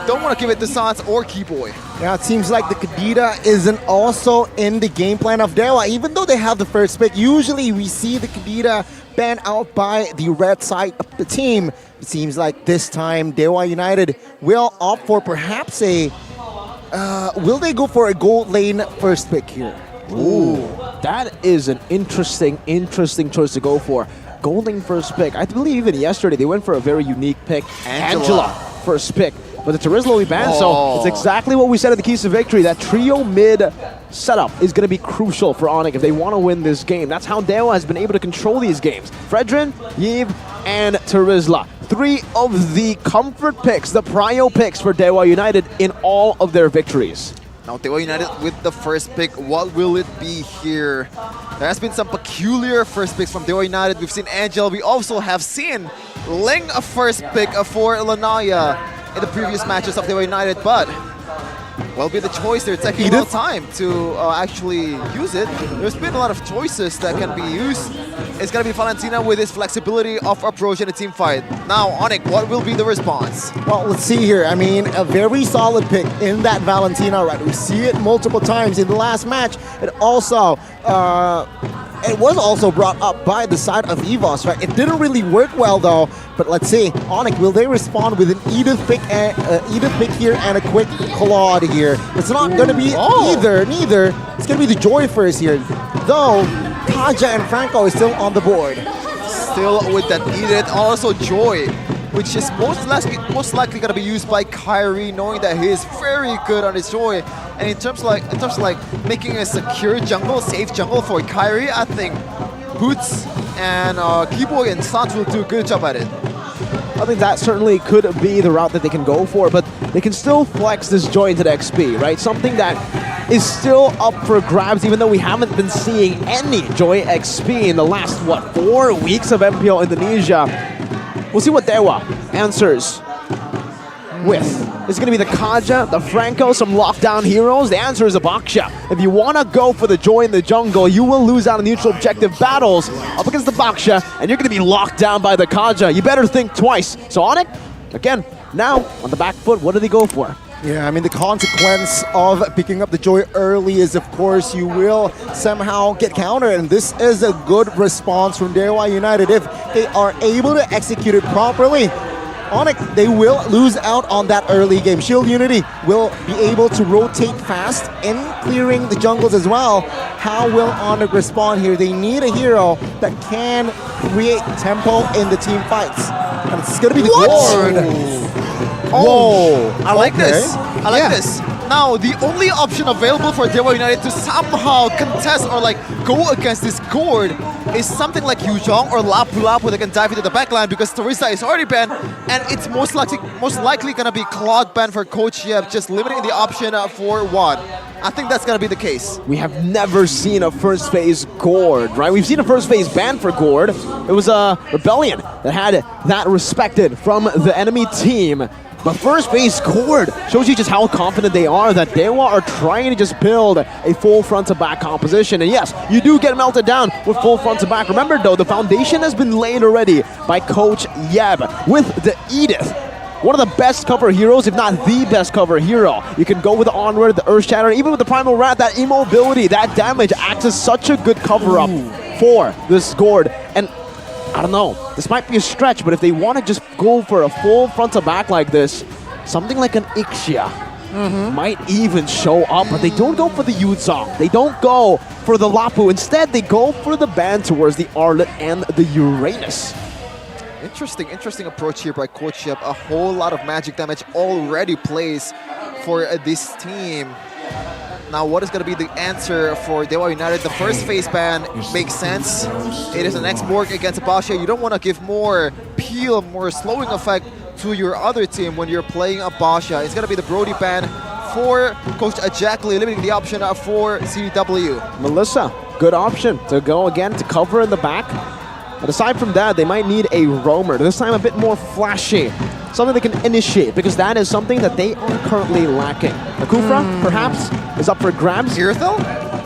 don't want to give it to Sans or Keyboy. Yeah, it seems like the Kadita isn't also in the game plan of Dewa. Even though they have the first pick, usually we see the Kadita banned out by the red side of the team. It seems like this time Dewa United will opt for perhaps a... will they go for a gold lane first pick here? Ooh, that is an interesting choice to go for. Gold lane first pick. I believe even yesterday they went for a very unique pick. Angela first pick. But the Terizla we banned, so it's exactly what we said in the keys to victory. That trio mid setup is going to be crucial for Onic if they want to win this game. That's how Dewa has been able to control these games. Fredrin, Yves, and Terizla. 3 of the comfort picks, the prio picks for Dewa United in all of their victories. Now Dewa United with the first pick, what will it be here? There has been some peculiar first picks from Dewa United. We've seen Angel. We also have seen Ling a first pick for Lanaya in the previous matches of Dewa United, but will be the choice. They're taking a little time to actually use it. There's been a lot of choices that can be used. It's going to be Valentina with his flexibility of approach in a team fight. Now, Onic, what will be the response? Well, let's see here. I mean, a very solid pick in that Valentina, right? We see it multiple times in the last match. It also... it was also brought up by the side of EVOS, right? It didn't really work well though, but let's see. Onic, will they respond with an Edith pick here and a quick Claude here? It's not going to be neither. It's going to be the Joy first here. Though, Kaja and Franco is still on the board. Still with that Edith, also Joy, which is most likely going to be used by Kyrie, knowing that he is very good on his Joy. And in terms of making a secure jungle, safe jungle for Kyrie, I think Boots and Keyboy and Sans will do a good job at it. I think that certainly could be the route that they can go for, but they can still flex this Joy into the XP, right? Something that is still up for grabs, even though we haven't been seeing any Joy XP in the last, 4 weeks of MPL Indonesia. We'll see what Dewa answers with. It's going to be the Kaja, the Franco, some lockdown heroes. The answer is a Baksha. If you want to go for the Joy in the jungle, you will lose out on neutral objective battles up against the Baksha, and you're going to be locked down by the Kaja. You better think twice. So Onic, again, now on the back foot, what do they go for? Yeah, I mean, the consequence of picking up the Joy early is, of course, you will somehow get countered, and this is a good response from Dewa United. If they are able to execute it properly, Onic, they will lose out on that early game. Shield Unity will be able to rotate fast in clearing the jungles as well. How will Onic respond here? They need a hero that can create tempo in the team fights. And it's going to be the Gord. Oh, I like this. I like this. Now, the only option available for Dewa United to somehow contest or go against this Gord is something like Yuzhong or Lapu Lapu that can dive into the backline, because Terizla is already banned, and it's most likely going to be Claude ban for Coach Yep, just limiting the option for one. I think that's going to be the case. We have never seen a first phase Gord, right? We've seen a first phase ban for Gord. It was a Rebellion that had that respected from the enemy team. But first base Gord shows you just how confident they are that Dewa are trying to just build a full front-to-back composition. And yes, you do get melted down with full front-to-back. Remember though, the foundation has been laid already by Coach Yeb with the Edith. One of the best cover heroes, if not the best cover hero. You can go with the Onward, the Earth Shatter, even with the Primal Rat, that immobility, that damage acts as such a good cover-up for this Gord. And I don't know, this might be a stretch, but if they want to just go for a full front-to-back like this, something like an Ixia might even show up, but they don't go for the Yuzong. They don't go for the Lapu. Instead, they go for the ban towards the Arlet and the Uranus. Interesting approach here by Coach Yep. A whole lot of magic damage already plays for this team. Now, what is going to be the answer for Dewa United? The first phase ban makes sense. It is an X-Borg against Abasha. You don't want to give more peel, more slowing effect to your other team when you're playing Abasha. It's going to be the Brody ban for Coach Ajakli, limiting the option for CW. Melissa, good option to go again to cover in the back. But aside from that, they might need a roamer. This time a bit more flashy. Something they can initiate, because that is something that they are currently lacking. A Kufra, perhaps, is up for grabs. Irithel?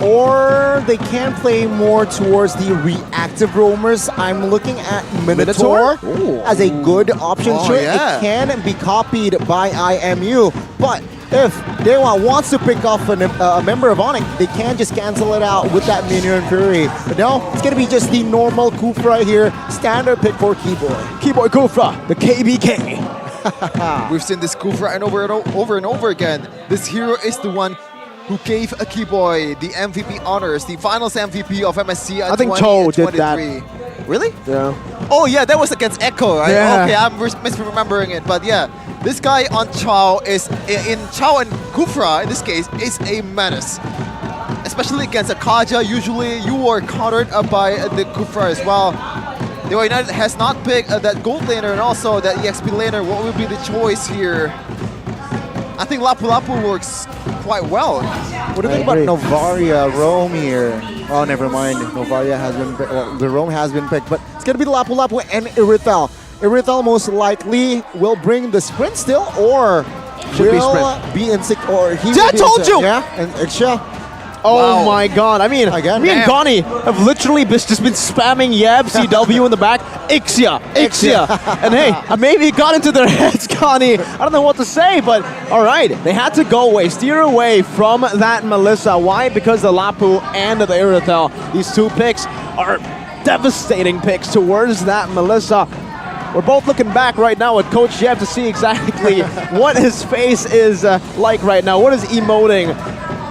or they can play more towards the reactive roamers. I'm looking at Minotaur Ooh. as a good option. Oh, Sure, yeah. it can be copied by IMU, but if Dewa wants to pick off a member of Onic, they can just cancel it out with that Minion Fury. But no, it's going to be just the normal Kufra here. Standard pick for Keyboy. Keyboy Kufra, the KBK. We've seen this Kufra and over and over again. This hero is the one who gave a Keyboy the MVP honors, the finals MVP of MSC at I think Cho did that. 2023. Really? Yeah. Oh yeah, that was against Echo, right? Yeah. Okay, I'm misremembering it, but yeah, this guy on Chao in Chao and Kufra in this case is a menace, especially against a Kaja. Usually you are countered by the Kufra as well. Dewa United has not picked that gold laner and also that EXP laner. What will be the choice here? I think Lapu Lapu works quite well. What do you think about Novaria, Rome here? Oh, never mind. Novaria has been picked. Well, the Rome has been picked, but it's going to be the Lapu Lapu and Irithel. Irithel most likely will bring the sprint still, or Should be will sprint. be in six, or he See, will I be told in you! Yeah, and Ixia. Oh Wow. my god. I mean, Again? me and Damn. Gani have literally just been spamming Yab, CW in the back. Ixia, Ixia. And hey, I maybe got into their heads, Gani. I don't know what to say, but all right. They had to go away, steer away from that Melissa. Why? Because the Lapu and the Irithel, these two picks are devastating picks towards that Melissa. We're both looking back right now at Coach Yeb to see exactly what his face is like right now. What is emoting?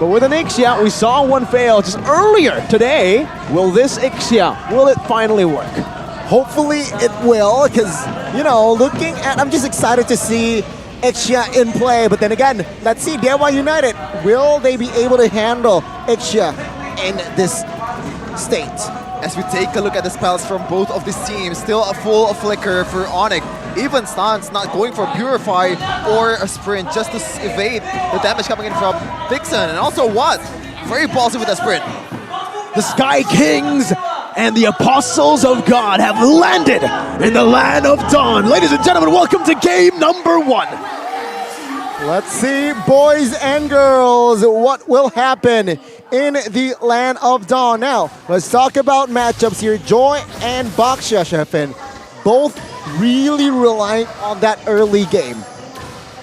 But with an Ixia, we saw one fail just earlier today. Will this Ixia, will it finally work? Hopefully it will, because, you know, looking at, I'm just excited to see Ixia in play. But then again, let's see, Dewa United, will they be able to handle Ixia in this state? As we take a look at the spells from both of these teams, still a full flicker for Onic. Even Stans not going for Purify or a Sprint just to evade the damage coming in from Vixen. And also what? Very ballsy with that Sprint. The Sky Kings and the Apostles of God have landed in the land of Dawn. Ladies and gentlemen, welcome to game number 1. Let's see, boys and girls, what will happen in the land of Dawn. Now, let's talk about matchups here. Joy and Baksha, Shefin, both really relying on that early game.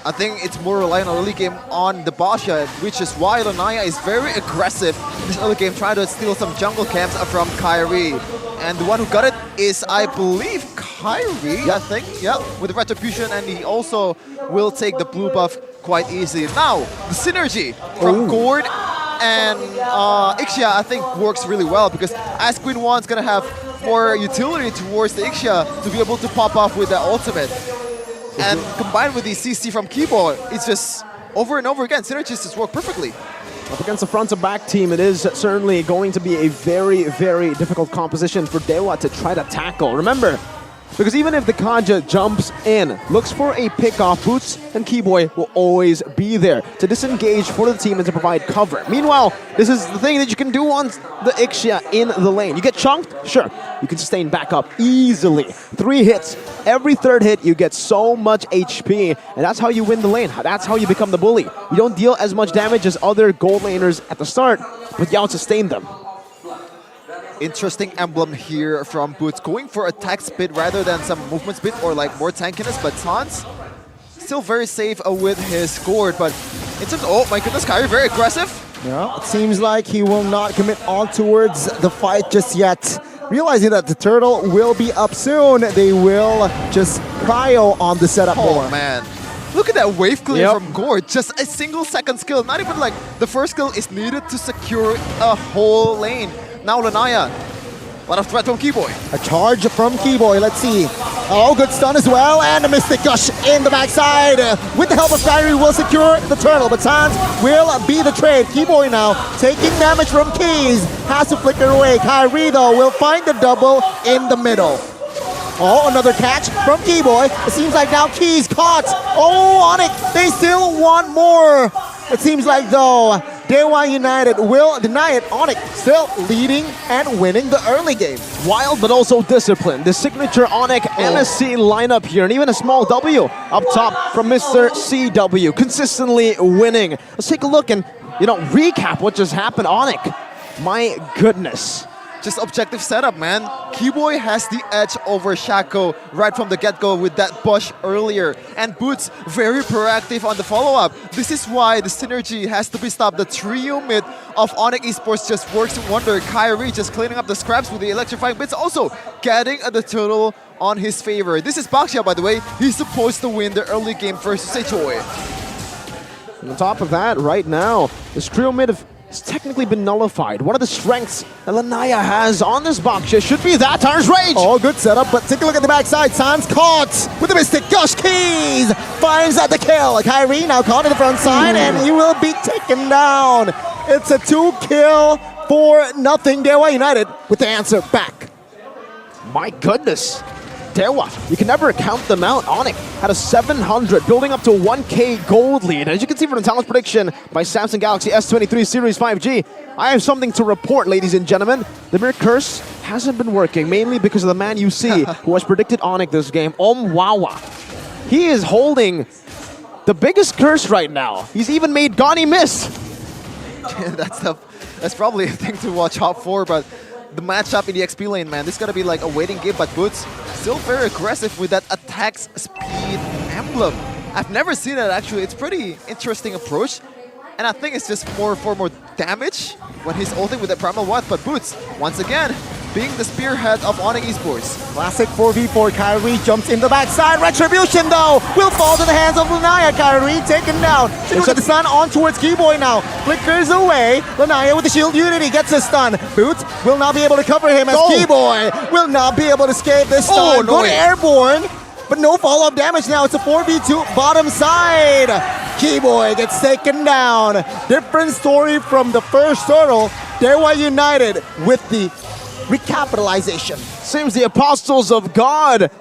I think it's more reliant on early game on the Basha, which is why Lanaya is very aggressive in this early game, trying to steal some jungle camps from Kyrie. And the one who got it is, I believe, Kyrie, I think, yeah, with the Retribution, and he also will take the blue buff quite easily. Now, the synergy from Gord and Ixia, I think, works really well, because as Queen 1's gonna have more utility towards the Ixia to be able to pop off with the ultimate. And combined with the CC from Keyboard, it's just over and over again, synergies just work perfectly. Up against the front to back team, it is certainly going to be a very, very difficult composition for Dewa to try to tackle. Remember, because even if the Kaja jumps in, looks for a pick-off, Boots and Keyboy will always be there to disengage for the team and to provide cover. Meanwhile, this is the thing that you can do on the Ixia in the lane. You get chunked? Sure. You can sustain back up easily. 3 hits. Every third hit, you get so much HP, and that's how you win the lane. That's how you become the bully. You don't deal as much damage as other gold laners at the start, but you out-sustain them. Interesting emblem here from Boots, going for attack speed rather than some movement speed or like more tankiness, but Sans still very safe with his Gord. But in terms of, oh my goodness, Kyrie very aggressive. Yeah, it seems like he will not commit on towards the fight just yet. Realizing that the turtle will be up soon, they will just cryo on the setup Oh more. man. Look at that wave clear Yep. from Gord. Just a single second skill. Not even like the first skill is needed to secure a whole lane. Now Lanaya. A lot of threat from Keyboy. A charge from Keyboy, let's see. Oh, good stun as well, and a Mystic Gush in the backside. With the help of Kyrie, will secure the turtle, but Sans will be the trade. Keyboy now taking damage from Keys, has to flicker away. Kyrie, though, will find the double in the middle. Oh, another catch from Keyboy. It seems like now Keys caught. Oh, Onic, they still want more. It seems like, though, Dewa United will deny it. Onic still leading and winning the early game. Wild, but also disciplined. The signature Onic MSC lineup here, and even a small W up top from Mr. CW, consistently winning. Let's take a look and, you know, recap what just happened. Onic My goodness. Just objective setup, man. Keyboy has the edge over Shaco right from the get-go with that push earlier. And Boots very proactive on the follow-up. This is why the synergy has to be stopped. The trio mid of Onic Esports just works wonder. Kyrie just cleaning up the scraps with the electrifying bits, also getting the total on his favor. This is Baxia, by the way. He's supposed to win the early game versus Joy. And on top of that, right now, this trio mid has technically been nullified. One of the strengths that Lanaya has on this Baxia should be that Tire's Rage. Oh, good setup, but take a look at the backside. Sans caught with the Mystic Gush Keys. Finds at the kill. Kyrie now caught in the front side, and he will be taken down. It's a 2-kill for nothing. Dewa United with the answer back. My goodness. Dewa, you can never count them out. Onic had a 700, building up to 1K gold lead. As you can see from the talent prediction by Samsung Galaxy S23 Series 5G, I have something to report, ladies and gentlemen. The Mirror Curse hasn't been working, mainly because of the man you see who has predicted Onic this game, Wawa. He is holding the biggest curse right now. He's even made Gani miss. That's probably a thing to watch out for, but the matchup in the XP lane, man, this is gonna be like a waiting game, but Boots still very aggressive with that attack speed emblem. I've never seen it actually. It's pretty interesting approach, and I think it's just more for more damage when he's ulting with the Primal Watt. But Boots, once again, being the spearhead of Onic Esports. Classic 4v4. Kyrie jumps in the backside. Retribution, though, will fall to the hands of Lanaya. Kyrie taken down. Look at the stun on towards Keyboy now. Flickers away. Lanaya with the shield unity gets a stun. Boots will not be able to cover him as Keyboy will not be able to escape this stun. Oh, no. Good airborne, but no follow-up damage now. It's a 4v2 bottom side. Keyboy gets taken down. Different story from the first turtle. Dewa United with the recapitalization. Seems the Apostles of God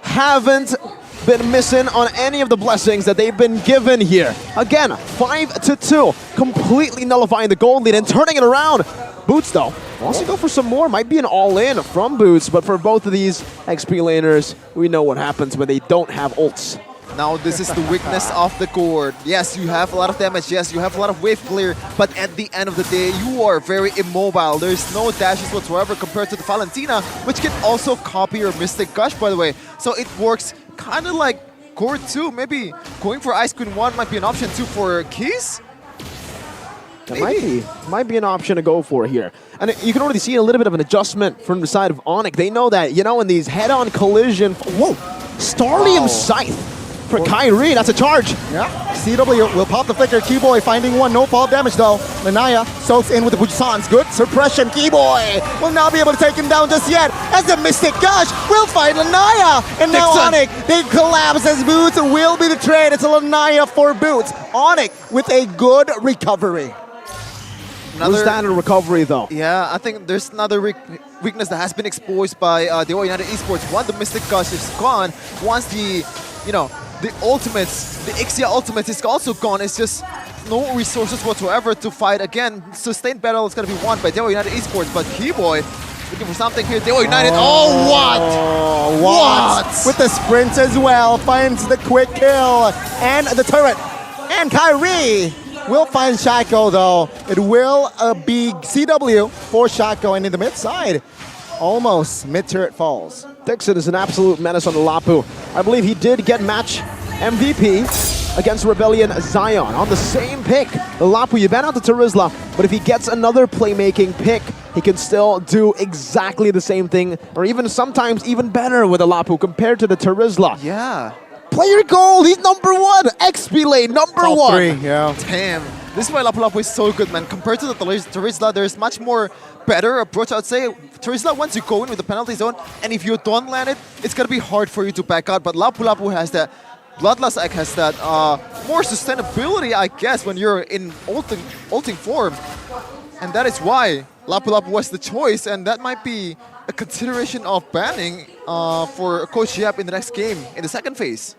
haven't been missing on any of the blessings that they've been given here. Again, 5-2, completely nullifying the gold lead and turning it around. Boots, though, wants to go for some more. Might be an all-in from Boots, but for both of these XP laners, we know what happens when they don't have ults. Now this is the weakness of the core. Yes, you have a lot of damage. Yes, you have a lot of wave clear. But at the end of the day, you are very immobile. There's no dashes whatsoever compared to the Valentina, which can also copy your Mystic Gush, by the way. So it works kind of like core 2. Maybe going for Ice Queen 1 might be an option too for Keys. That might be an option to go for here. And you can already see a little bit of an adjustment from the side of Onic. They know that, you know, in these head-on collision... Whoa! Starlium Scythe for Kyrie. That's a charge. Yeah. CW will pop the flicker. Keyboy finding one. No fall damage, though. Lanaya soaks in with the Bujisans. Good suppression. Keyboy will not be able to take him down just yet, as the Mystic Gush will find Lanaya. And now Onic, they collapse as Boots will be the trade. It's a Lanaya for Boots. Onic with a good recovery. Another standard recovery, though. Yeah, I think there's another weakness that has been exposed by Dewa United Esports. Once the Mystic Gush is gone, once the, you know, the ultimates, the Ixia ultimates is also gone, it's just no resources whatsoever to fight again. Sustained battle is going to be won by Dewa United Esports, but Keyboy looking for something here. Dewa United, what? With the sprint as well, finds the quick kill and the turret. And Kyrie will find Shaco, though. It will be CW for Shaco, and in the mid side, almost mid-turret falls. Dixon is an absolute menace on the Lapu. I believe he did get match MVP against Rebellion Zion on the same pick. The Lapu, you ban out the Terizla, but if he gets another playmaking pick, he can still do exactly the same thing, or even sometimes even better with the Lapu compared to the Terizla. Yeah. Player gold, he's number 1. XP lane, number Top 1. 3, yeah. Damn. This is why Lapu Lapu is so good, man. Compared to the Terizla, there's much more better approach, I would say. Terizla, once you go in with the penalty zone, and if you don't land it, it's going to be hard for you to back out. But Lapu Lapu has that, Bloodlust Egg has that more sustainability, I guess, when you're in ulting form. And that is why Lapu Lapu was the choice, and that might be a consideration of banning for Coach Yap in the next game, in the second phase.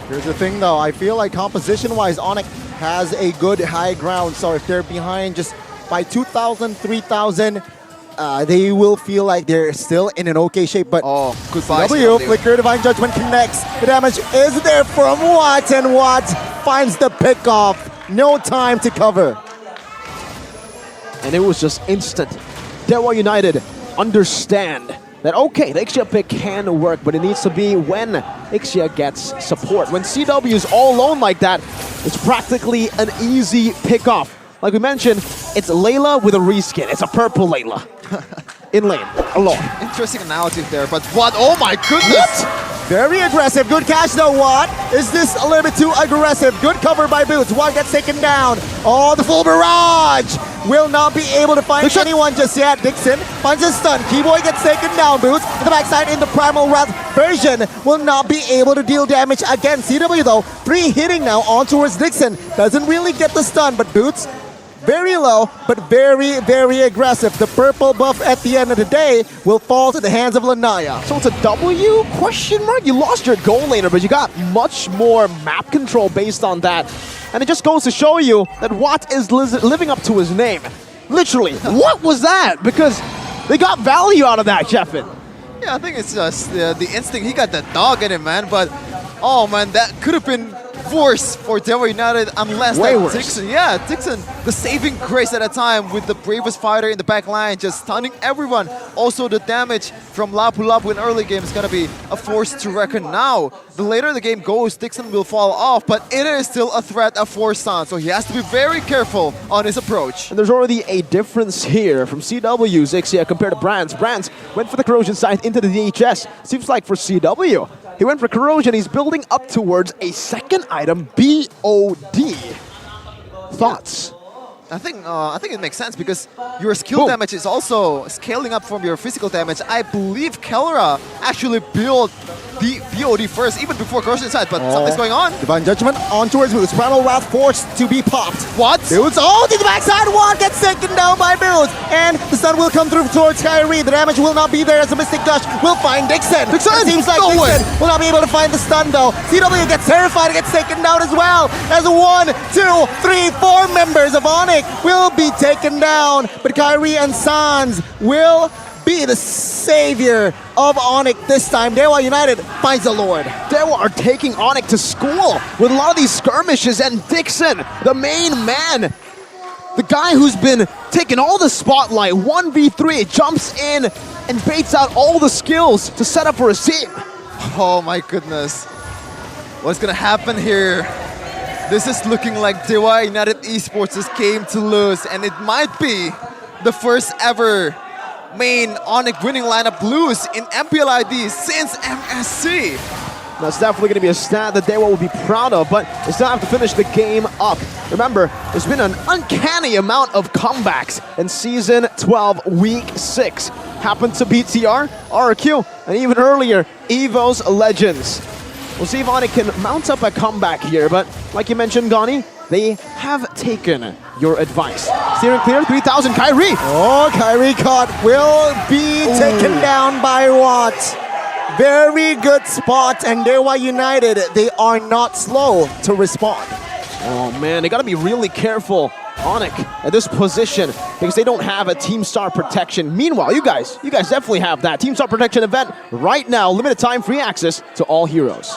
Here's the thing, though. I feel like composition-wise, Onic has a good high ground. So if they're behind just by 2,000, 3,000, they will feel like they're still in an okay shape. But goodbye, CW, Flicker, Divine Judgment connects. The damage is there from Watt, and Watt finds the pickoff. No time to cover. and it was just instant. Dewa United understand that, okay, the Ixia pick can work, but it needs to be when Ixia gets support. When CW is all alone like that, it's practically an easy pick-off. Like we mentioned, it's Layla with a reskin. It's a purple Layla. In lane, alone. Interesting analogy there, but what? Oh my goodness! Very aggressive. Good catch though, Watt. Is this a little bit too aggressive? Good cover by Boots. Watt gets taken down. Oh, the full barrage! Will not be able to find anyone just yet. Dixon finds a stun. Keyboy gets taken down. Boots to the backside in the Primal Wrath version will not be able to deal damage again. CW though, 3 hitting now on towards Dixon. Doesn't really get the stun, but Boots very low, but very, very aggressive. The purple buff at the end of the day will fall to the hands of Lanaya. So it's a W question mark? You lost your goal laner, but you got much more map control based on that. And it just goes to show you that Watt is living up to his name. Literally, what was that? Because they got value out of that, Jeffin. Yeah, I think it's just the instinct. He got the dog in him, man. But, oh man, that could have been worse for Dewa United unless Way that worse. Dixon, the saving grace at a time with the bravest fighter in the back line, just stunning everyone. Also, the damage from Lapu Lapu in early game is going to be a force to reckon now. The later the game goes, Dixon will fall off, but it is still a threat of force stun, so he has to be very careful on his approach. And there's already a difference here from CW's Ixia compared to Brands. Brands went for the corrosion side into the DHS. Seems like for CW, he went for corrosion. He's building up towards a second item, BOD. Thoughts? I think it makes sense because your skill damage is also scaling up from your physical damage. I believe Kelra actually built the BOD first, even before corrosion side, but something's going on. Divine Judgment on towards Boots. Primal Wrath forced to be popped. What? Boots, oh, to the backside, Watt gets taken down by Boots. And the stun will come through towards Kyrie. The damage will not be there as the Mystic Dash will find Dixon. It seems like Dixon will not be able to find the stun though. CW gets terrified and gets taken down as well. As 1, 2, 3, 4 members of Onic will be taken down. But Kyrie and Sans will be the savior of Onic this time. Dewa United finds the Lord. Dewa are taking Onic to school with a lot of these skirmishes, and Dixon, the main man, the guy who's been taking all the spotlight, 1v3, jumps in and baits out all the skills to set up for his team. Oh my goodness. What's gonna happen here? This is looking like Dewa United Esports' game to lose, and it might be the first ever main Onic winning lineup lose in MPLID since MSC. That's definitely going to be a stat that Dewa will be proud of, but they still have to finish the game up. Remember, there's been an uncanny amount of comebacks in Season 12, Week 6. Happened to beat TR, RQ, and even earlier, EVO's Legends. We'll see if Onic can mount up a comeback here, but like you mentioned, Gani, they have taken your advice. Steering clear, 3,000, Kyrie! Oh, Kyrie caught will be taken down by Watt. Very good spot, and Dewa United, they are not slow to respond. Oh man, they gotta be really careful, Onic, at this position, because they don't have a Team Star protection. Meanwhile, you guys definitely have that. Team Star protection event right now, limited time, free access to all heroes.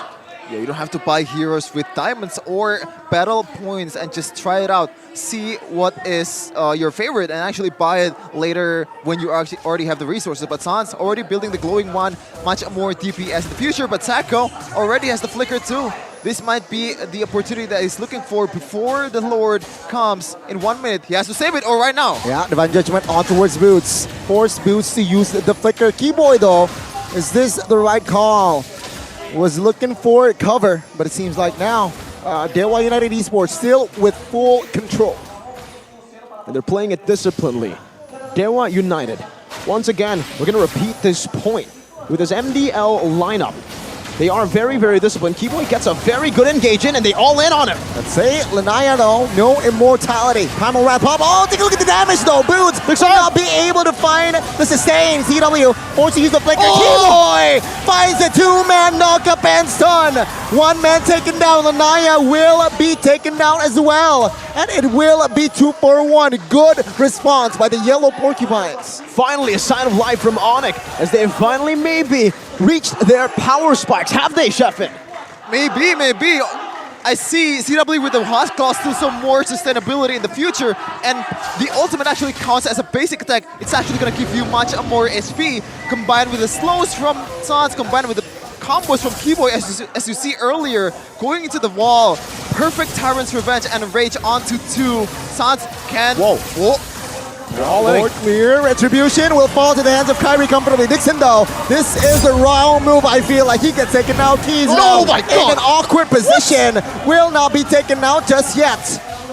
Yeah, you don't have to buy heroes with diamonds or battle points and just try it out. See what is your favorite and actually buy it later when you actually already have the resources. But Sans already building the glowing one, much more DPS in the future. But Sacco already has the flicker too. This might be the opportunity that he's looking for before the Lord comes in 1 minute. He has to save it or right now. Yeah, Divine Judgment on towards Boots. Force Boots to use the flicker. Keyboy though, is this the right call? Was looking for cover, but it seems like now Dewa United Esports still with full control. And they're playing it disciplinedly. Dewa United. Once again, we're going to repeat this point with this MDL lineup. They are very, very disciplined. Keyboy gets a very good engage in, and they all in on him. Let's say Lanaya though, no immortality. Primal Wrath pop. Oh, take a look at the damage though. Boots will not be able to find the sustain. CW forced to use the flicker. Keyboy finds the 2-man knockup and stun. 1 man taken down. Lanaya will be taken down as well. And it will be 2 for 1. Good response by the Yellow Porcupines. Finally, a sign of life from Onic, as they finally maybe reached their power spikes. Have they, Sheffin? Maybe. I see CW with the Hot Claw still some more sustainability in the future, and the ultimate actually counts as a basic attack. It's actually going to give you much more SP, combined with the slows from Sans, combined with the combos from Keyboy, as you see earlier, going into the wall. Perfect Tyrant's Revenge and Rage onto 2. Sans can... Whoa. Board clear. Retribution will fall to the hands of Kyrie comfortably. Dixon, though, this is the wrong move. I feel like he gets taken out. Keys Oh my God. in an awkward position. Will not be taken out just yet.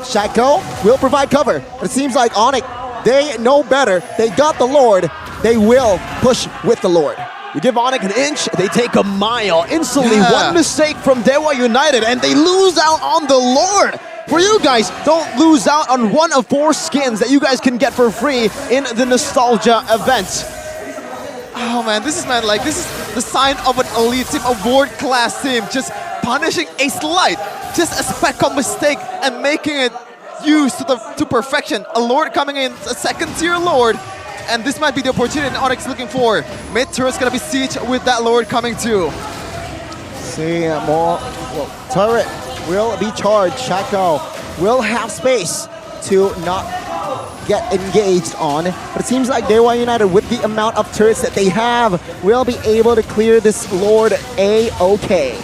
Shaco will provide cover. It seems like Onic, they know better. They got the Lord. They will push with the Lord. You give Onic an inch, they take a mile. Instantly, Yeah. one mistake from Dewa United, and they lose out on the Lord. For you guys, don't lose out on one of 4 skins that you guys can get for free in the Nostalgia event. Oh man, this is the sign of an elite team, a world-class team, just punishing a slight, just a speck of mistake and making it used to perfection. A Lord coming in, a second-tier Lord, and this might be the opportunity Onyx looking for. Mid turret's gonna be siege with that Lord coming too. See more. Well, turret will be charged. Shaco will have space to not get engaged on. But it seems like Dewa United, with the amount of turrets that they have, will be able to clear this Lord A-OK.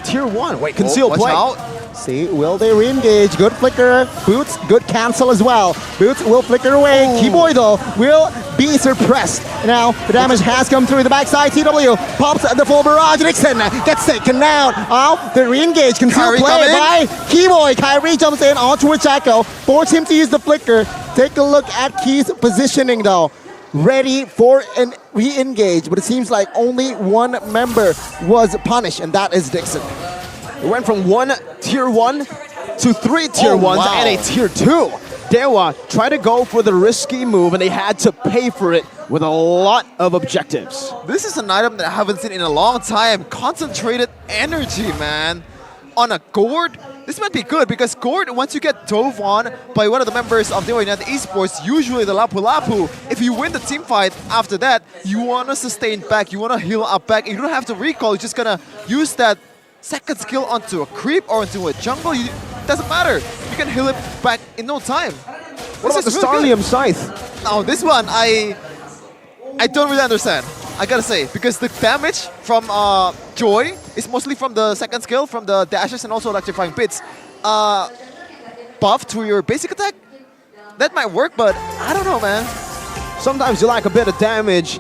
Tier 1. Wait, conceal watch play. out. See, will they re-engage? Good flicker. Boots, good cancel as well. Boots will flicker away. Keyboy, though, will be suppressed. Now, the damage has come through the backside. TW pops the full barrage. Nixon gets taken out. Oh, the re-engage. Conceal Kyrie play coming in. by Keyboy. Kyrie jumps in onto Chaco. Force him to use the flicker. Take a look at Key's positioning, though. Ready for an re-engage, but it seems like only one member was punished, and that is Dixon. We went from 1 tier 1 to 3 tier 1s wow. and a tier 2. Dewa tried to go for the risky move, and they had to pay for it with a lot of objectives. This is an item that I haven't seen in a long time. Concentrated energy, man. On a Gord, this might be good because Gord, once you get dove on by one of the members of Dewa United Esports, usually the Lapu Lapu, if you win the team fight after that, you want to sustain back, you want to heal up back. You don't have to recall, you're just going to use that second skill onto a creep or onto a jungle. It doesn't matter. You can heal it back in no time. What about the Starlium Scythe? Now this one, I don't really understand. I gotta say, because the damage from Joy is mostly from the second skill, from the dashes and also electrifying bits. Buff to your basic attack, that might work, but I don't know, man. Sometimes you lack a bit of damage,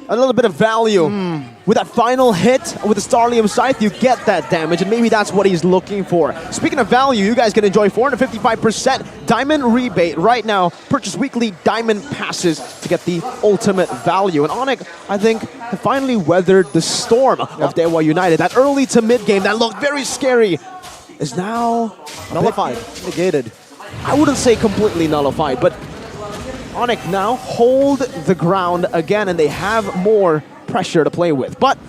a little bit of value. With that final hit with the Starlium Scythe, you get that damage, and maybe that's what he's looking for. Speaking of value, you guys can enjoy 455% diamond rebate right now. Purchase weekly diamond passes to get the ultimate value. And Onic, I think, have finally weathered the storm of Dewa United. That early to mid game that looked very scary is now Nullified, negated. I wouldn't say completely nullified, but Onic now hold the ground again, and they have more pressure to play with. But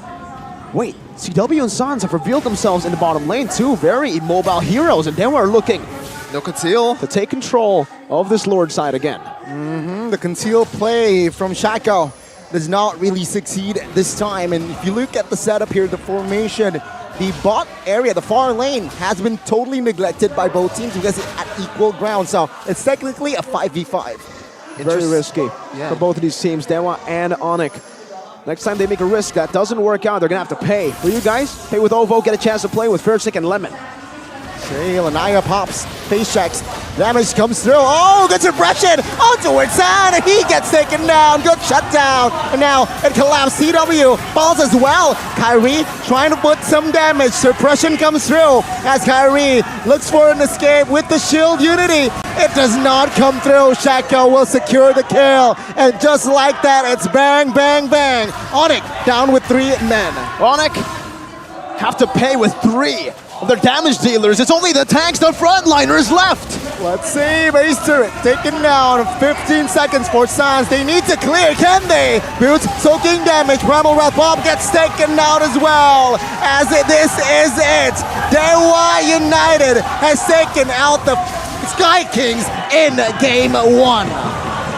wait, CW and Sans have revealed themselves in the bottom lane, two very immobile heroes, and then we're looking No conceal. to take control of this Lord side again. The concealed play from Shaco does not really succeed this time. And if you look at the setup here, the formation, the bot area, the far lane, has been totally neglected by both teams because it's at equal ground. So it's technically a 5v5. Very risky for both of these teams, Dewa and Onic. Next time they make a risk that doesn't work out, they're going to have to pay. For you guys, pay with OVO, get a chance to play with Furstick and Lemon. Okay, Lanaya pops, face checks, damage comes through. Oh, good suppression onto San, and he gets taken down. Good shutdown, and now it collapsed. CW falls as well. Kyrie trying to put some damage. Suppression comes through as Kyrie looks for an escape with the shield unity. It does not come through. Shaco will secure the kill, and just like that, it's bang, bang, bang. Onic down with 3 men. Onic have to pay with 3 of their damage dealers. It's only the tanks, the frontliners left. Let's see, base turret taken down. 15 seconds for Sans. They need to clear, can they? Boots soaking damage. Primal Wrath Bomb gets taken out as well. As this is it. Dewa United has taken out the Sky Kings in game 1.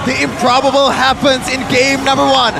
The improbable happens in game number 1.